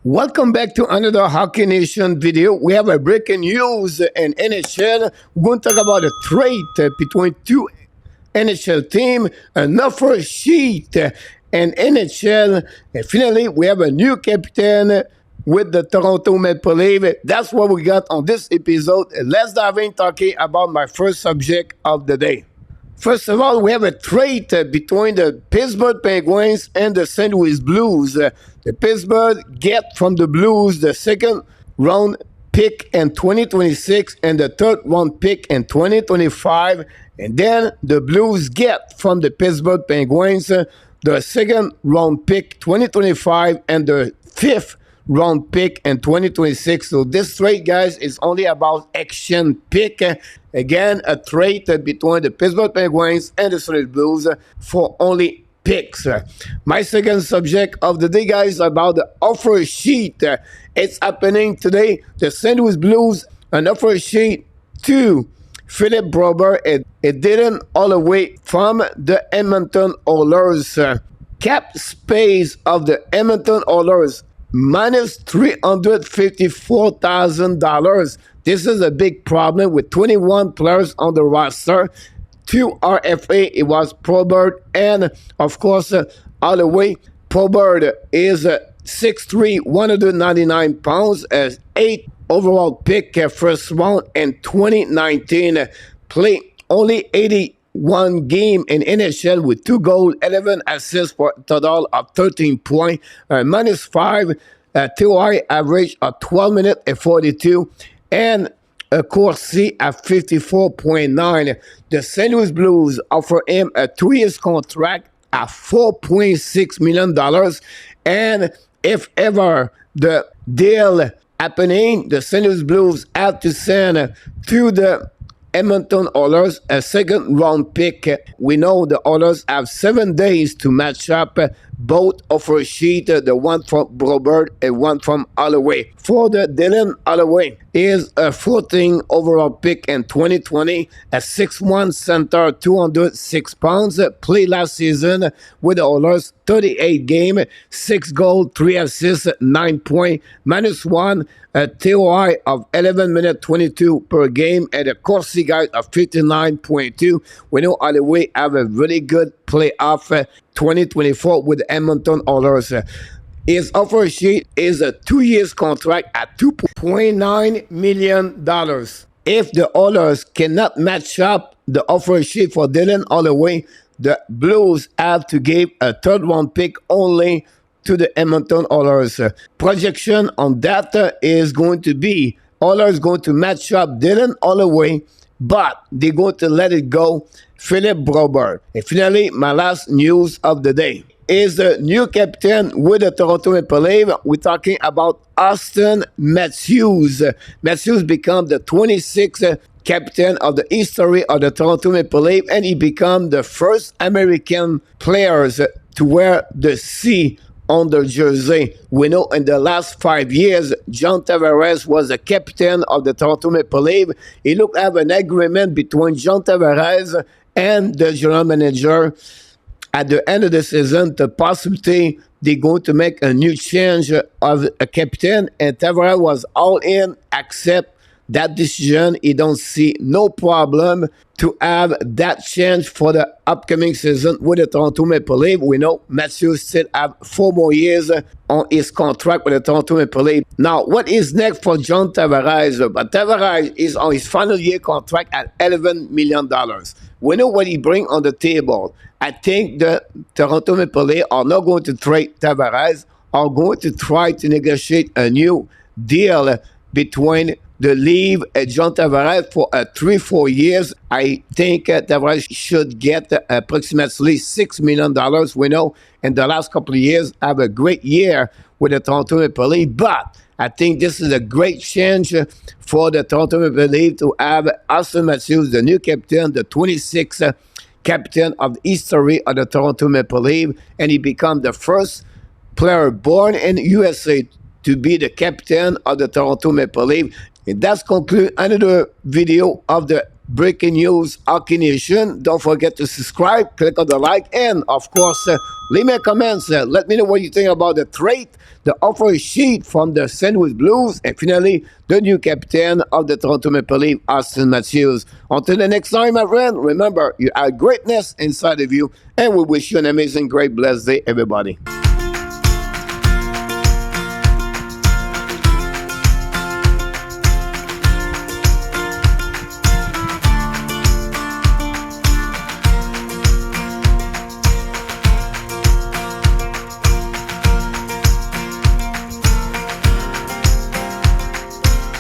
Welcome back to another Hockey Nation video. We have a breaking news in NHL. We're going to talk about a trade between two NHL teams, an offer sheet and NHL. And finally, we have a new captain with the Toronto Maple Leafs. That's what we got on this episode. Let's dive in talking about my first subject of the day. First of all, we have a trade between the Pittsburgh Penguins and the St. Louis Blues. The Pittsburgh get from the Blues the second round pick in 2026 and the third round pick in 2025. And then the Blues get from the Pittsburgh Penguins the second round pick 2025 and the fifth round pick in 2026. So this trade, guys, is only about exchange pick. Again, a trade between the Pittsburgh Penguins and the St. Louis Blues for only picks. My second subject of the day, guys, about the offer sheet. It's happening today. The St. Louis Blues, an offer sheet to Philip Brober. It didn't all the way from the Edmonton Oilers. Cap space of the Edmonton Oilers minus $354,000. This is a big problem with 21 players on the roster. 2 RFA, it was Probert, and of course, all the way, Probert is 6'3", 199 pounds, as 8 overall pick first round in 2019. Played only 81 game in NHL with 2 goals, 11 assists for a total of 13 points, minus 5 TOI average of 12 minutes and 42, and a Corsi at 54.9. The St. Louis Blues offer him a 2-year contract at $4.6 million. And if ever the deal happening, the St. Louis Blues have to send to the Edmonton Oilers a second round pick. We know the Oilers have 7 days to match up both offer sheet, the one from Robert and one from Holloway. For the Dylan Holloway is a 14 overall pick in 2020, a 6'1 center, 206 pounds, played last season with the Oilers, 38 game, 6 goals, 3 assists, 9 points, minus 1, a TOI of 11 minutes 22 per game, and a Corsi guy of 59.2. We know Holloway have a really good playoff 2024 with the Edmonton Oilers. His offer sheet is a 2-year contract at $2.9 million. If the Oilers cannot match up the offer sheet for Dylan Holloway, the Blues have to give a third round pick only to the Edmonton Oilers. Projection on that is going to be Oilers going to match up Dylan Holloway, but they're going to let it go Philip Brober. And finally, my last news of the day is the new captain with the Toronto Maple Leafs. We're talking about Austin Matthews. Matthews became the 26th captain of the history of the Toronto Maple Leafs, and he became the first American players to wear the C on their jersey. We know in the last 5 years, John Tavares was the captain of the Toronto Maple Leafs. He looked at an agreement between John Tavares and the general manager at the end of the season, the possibility they're going to make a new change of a captain, and Tavares was all in, accept that decision. He don't see no problem to have that change for the upcoming season with the Toronto Maple Leafs. We know Matthews still have 4 more years on his contract with the Toronto Maple Leafs. Now, what is next for John Tavares? But Tavares is on his final year contract at $11 million. We know what he brings on the table. I think the Toronto Maple Leafs are not going to trade Tavares, are going to try to negotiate a new deal between the Leafs and John Tavares for 3-4 years. I think Tavares should get approximately $6 million. We know in the last couple of years have a great year with the Toronto Maple Leafs, but I think this is a great change for the Toronto Maple Leafs to have Austin Matthews, the new captain, the 26th captain of the history of the Toronto Maple Leafs, and he became the first player born in USA to be the captain of the Toronto Maple Leafs. And that's conclude another video of the Breaking News Hockey Nation. Don't forget to subscribe, click on the like, and of course, leave me a comment. Let me know what you think about the trade, the offer sheet from the St. Louis Blues, and finally, the new captain of the Toronto Maple Leafs, Austin Matthews. Until the next time, my friend, remember, you have greatness inside of you, and we wish you an amazing, great, blessed day, everybody.